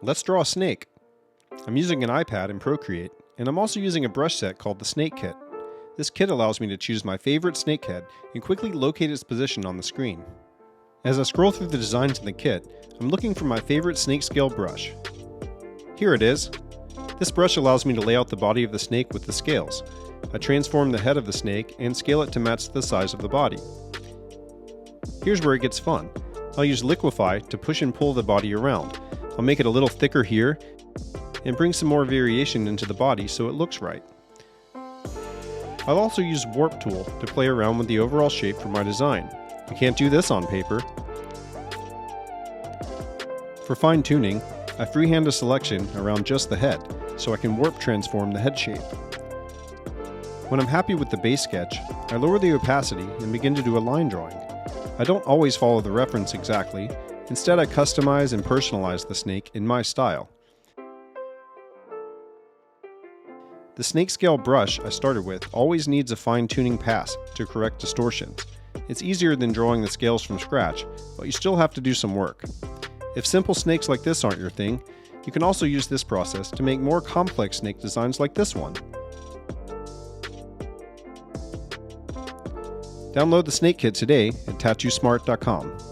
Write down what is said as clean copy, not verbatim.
Let's draw a snake. I'm using an iPad in Procreate, and I'm also using a brush set called the Snake Kit. This kit allows me to choose my favorite snake head and quickly locate its position on the screen. As I scroll through the designs in the kit, I'm looking for my favorite snake scale brush. Here it is. This brush allows me to lay out the body of the snake with the scales. I transform the head of the snake and scale it to match the size of the body. Here's where it gets fun. I'll use Liquify to push and pull the body around. I'll make it a little thicker here and bring some more variation into the body so it looks right. I'll also use Warp tool to play around with the overall shape for my design. You can't do this on paper. For fine tuning, I freehand a selection around just the head so I can warp transform the head shape. When I'm happy with the base sketch, I lower the opacity and begin to do a line drawing. I don't always follow the reference exactly. Instead, I customize and personalize the snake in my style. The snake scale brush I started with always needs a fine-tuning pass to correct distortions. It's easier than drawing the scales from scratch, but you still have to do some work. If simple snakes like this aren't your thing, you can also use this process to make more complex snake designs like this one. Download the Snake Kit today at tattoosmart.com.